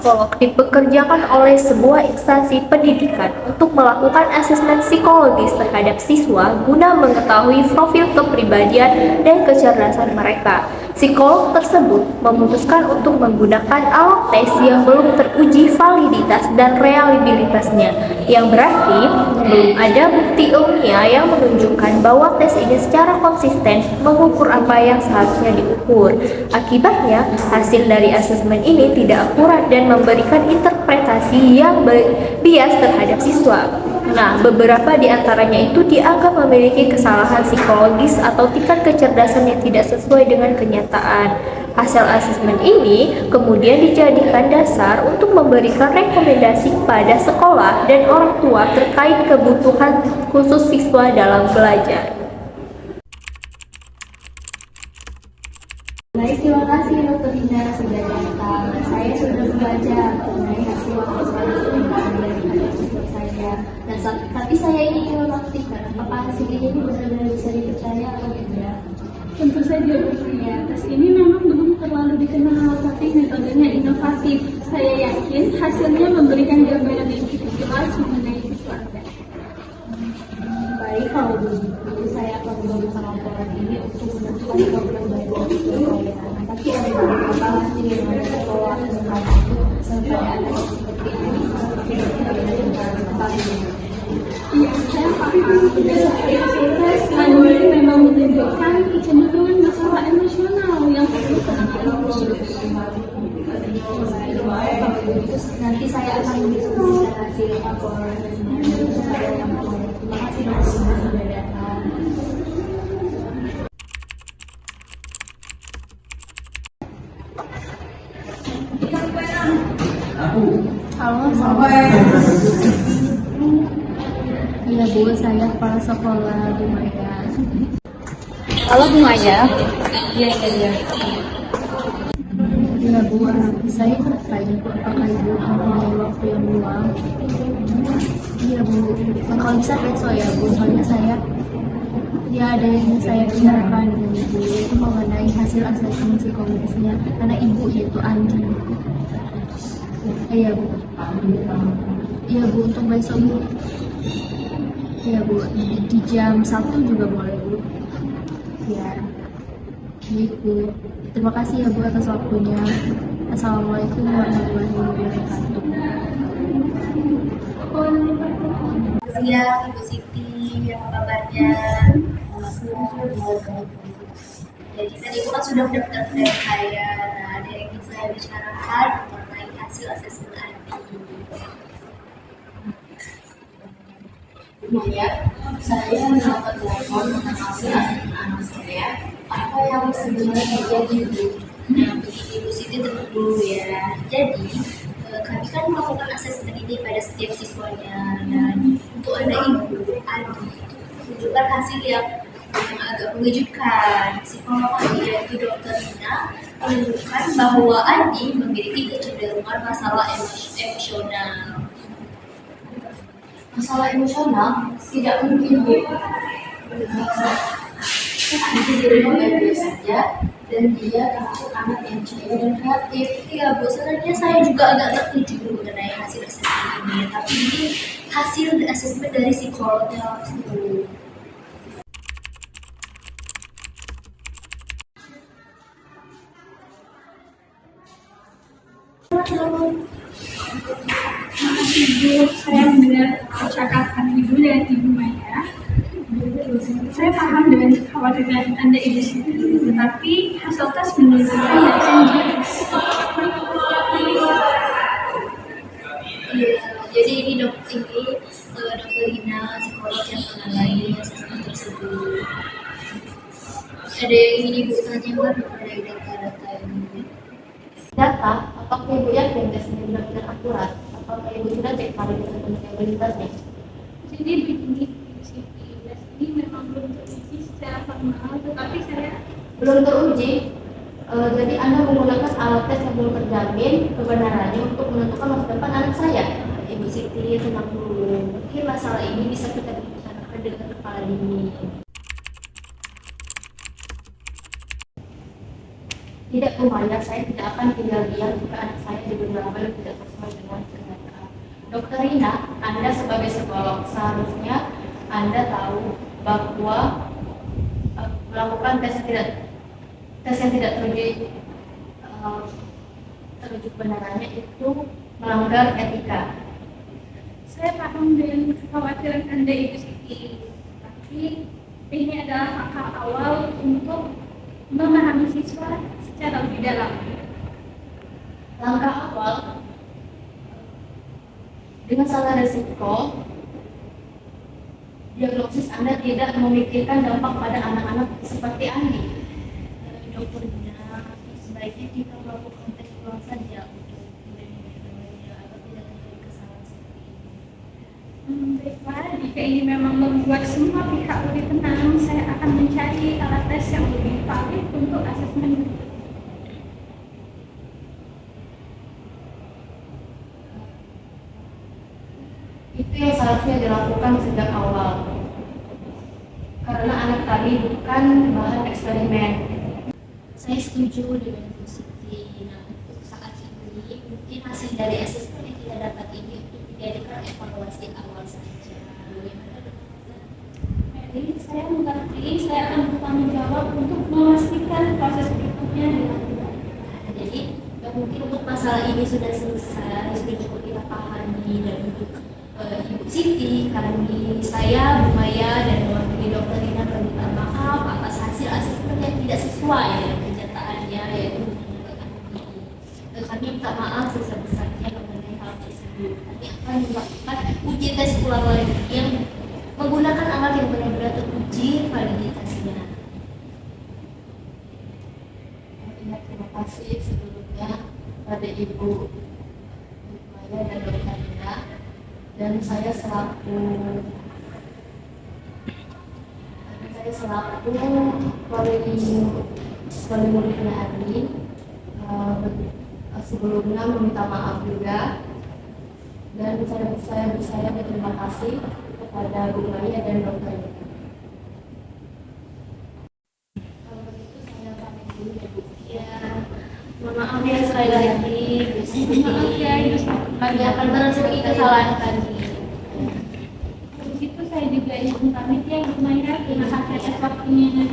psikolog dipekerjakan oleh sebuah instansi pendidikan untuk melakukan asesmen psikologis terhadap siswa guna mengetahui profil kepribadian dan kecerdasan mereka. Psikolog tersebut memutuskan untuk menggunakan alat tes yang belum teruji validitas dan reliabilitasnya, yang berarti belum ada bukti ilmiah yang menunjukkan bahwa tes ini secara konsisten mengukur apa yang seharusnya diukur. Akibatnya, hasil dari asesmen ini tidak akurat dan memberikan interpretasi yang bias terhadap siswa. Nah, beberapa di antaranya itu dianggap memiliki kesalahan psikologis atau tingkat kecerdasan yang tidak sesuai dengan kenyataan. Hasil asesmen ini kemudian dijadikan dasar untuk memberikan rekomendasi kepada sekolah dan orang tua terkait kebutuhan khusus siswa dalam belajar. Baik, terima kasih Dr. Ina sudah datang. Saya sudah belajar mengenai hasil asesmen dari siswa saya. Dan tapi saya ingin memastikan apakah hasil ini benar-benar bisa dipercaya atau tidak. Tentu saja, ya. Tes ini memang belum terlalu dikenal, tapi metodenya inovatif. Saya yakin hasilnya memberikan gambaran yang cukup jelas mengenai siswa Anda. Baik, kalau begitu saya akan menggunakan laporan ini untuk menentukan program belajar siswa saya. Tapi ada beberapa hasil yang ada sekolah tentang itu sampai ada seperti ini. Iya, saya paham. Tes ini memang menunjukkan kecenderungan masalah emosional yang perlu penanganan khusus. Nanti saya akan mendiskusikan hasil laporan dengan yang lain. Terima kasih Dr. Ina sudah datang. Halo, iya Bu, saya kepala sekolah Bu Maya. Halo Bu Maya. Iya. Iya Bu, saya terkait Bu, apakah Ibu mempunyai waktu yang luang? Iya Bu, kalau bisa besok ya Bu, soalnya saya ada yang ingin saya bicarakan dengan Ibu, yaitu mengenai hasil asesmen psikologisnya karena Ibu yaitu Andi. Iya Bu. Iya Bu, untuk besok Bu. Iya Bu, di jam 1 juga boleh Bu. Ya, baik Bu. Terima kasih ya Bu atas waktunya. Assalamualaikum warahmatullahi wabarakatuh. Siang Ibu Siti, apa kabarnya? Jadi tadi Ibu kan sudah mendaftar tes saya. Nah, ada yang ingin saya bicarakan mengenai hasil asesmen Andi. Ya, saya mendapat laporan tentang hasil asesmen anak saya. Apa yang sebenarnya terjadi Bu? Nah, begini Bu Siti, tentu dulu ya. Jadi kami kan melakukan asesmen ini pada setiap siswanya, dan untuk Anda Ibu Andi menunjukkan hasil yang agak mengejutkan. Psikolog yaitu Dr. Ina menunjukkan bahwa Andi memiliki kecenderungan masalah emosional. Masalah emosional tidak mungkin Bu. Andi di rumah baik-baik saja dan dia termasuk anak yang ceria dan kreatif. Iya Bu, sebenarnya saya juga agak terkejut mengenai hasil asesmen ini, tapi ini hasil asesmen dari psikolognya langsung. Makasih Bu, saya mendengar percakapan Ibu dan Ibu Maya. Saya paham dengan kekhawatiran Anda Ibu Siti, tetapi hasil tes menunjukkan yang jelas. Iya, jadi ini dokter Ina, psikolog yang menangani asesmen tersebut. Ada yang ingin Ibu tanyakan mengenai data-data ini? Data, apakah Ibu yakin tesnya benar-benar akurat? Apakah Ibu sudah cek validitas dan reliabilitasnya? Jadi begini, Siti, tes ini memang belum teruji secara formal, tetapi saya Belum teruji, jadi Anda menggunakan alat tes yang belum terjamin kebenarannya untuk menentukan masa depan anak saya. Ibu Siti, tenang dulu. Mungkin masalah ini bisa kita bicarakan dengan kepala dingin. Tidak, Bu Maya, saya tidak akan tinggal diam jika anak saya diberi label tidak sesuai dengan kenyataan. Dokter Rina, Anda sebagai psikolog seharusnya Anda tahu bahwa melakukan tes yang tidak teruji kebenarannya itu melanggar etika. Saya paham dengan kekhawatiran Anda, Ibu Siti. Tapi ini adalah langkah awal untuk memahami siswa secara lebih dalam. Langkah awal dengan salah resiko, diagnosis Anda tidak memikirkan dampak pada anak-anak seperti Andi. Dokter Dina, sebaiknya kita melakukan tes ulang saja untuk melindungi agar tidak terjadi kesalahan seperti ini. Baiklah, jika ini memang membuat semua pihak lebih tenang, saya akan mencari alat tes yang lebih valid untuk asesmen berikutnya. Itu yang seharusnya dilakukan sejak awal. Karena anak tadi bukan bahan eksperimen. Saya setuju dengan Bu Siti. Nah, untuk saat ini mungkin hasil dari asesmen yang kita dapat ini untuk dijadikan evaluasi awal saja. Bagaimana dokter? Jadi saya mengerti, saya akan bertanggung jawab untuk memastikan proses berikutnya dilakukan. Jadi mungkin untuk masalah ini sudah selesai, sudah cukup kita pahami, dan untuk Ibu Siti, saya, Bu Maya, dan mewakili Dokter Rina meminta maaf atas hasil asesmen yang tidak sesuai dengan kenyataannya, yaitu menggunakan uji. Kami minta maaf sebesar-besarnya mengenai hal tersebut. Kami akan melakukan uji tes ulang lagi yang menggunakan alat yang benar-benar teruji validitasnya. Terima kasih sebelumnya pada Ibu Maya dan Dokter Rina, dan saya selaku wali muridnya Andi, sebelumnya meminta maaf juga, dan saya berterima kasih kepada Bu Maya dan Dokter Rina. Kalau begitu saya pamit dulu ya Bu. Ya, mohon maaf ya sekali lagi. Maaf ya, Ibu Siti. Kami akan meresponi kesalahan kami. Begitu saya juga izin pamit ya, Ibu Maya. Terima kasih atas waktunya.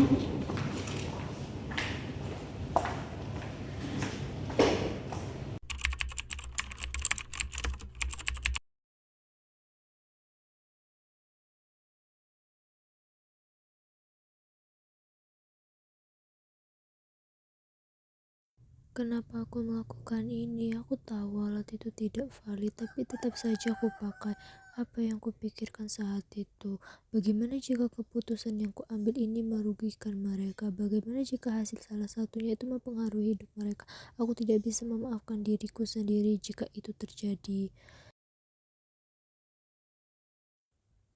Kenapa aku melakukan ini? Aku tahu alat itu tidak valid, tapi tetap saja aku pakai. Apa yang kupikirkan saat itu? Bagaimana jika keputusan yang kuambil ini merugikan mereka? Bagaimana jika hasil salah satunya itu mempengaruhi hidup mereka? Aku tidak bisa memaafkan diriku sendiri jika itu terjadi.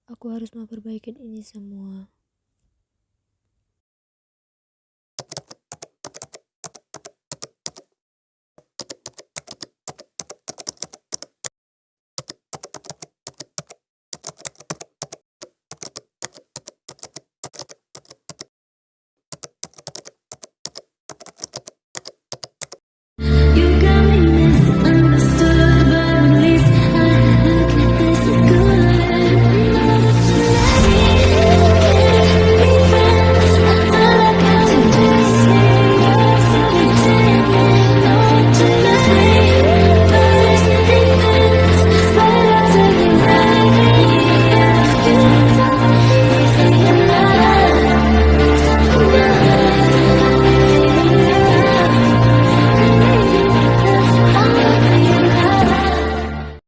Aku harus memperbaiki ini semua.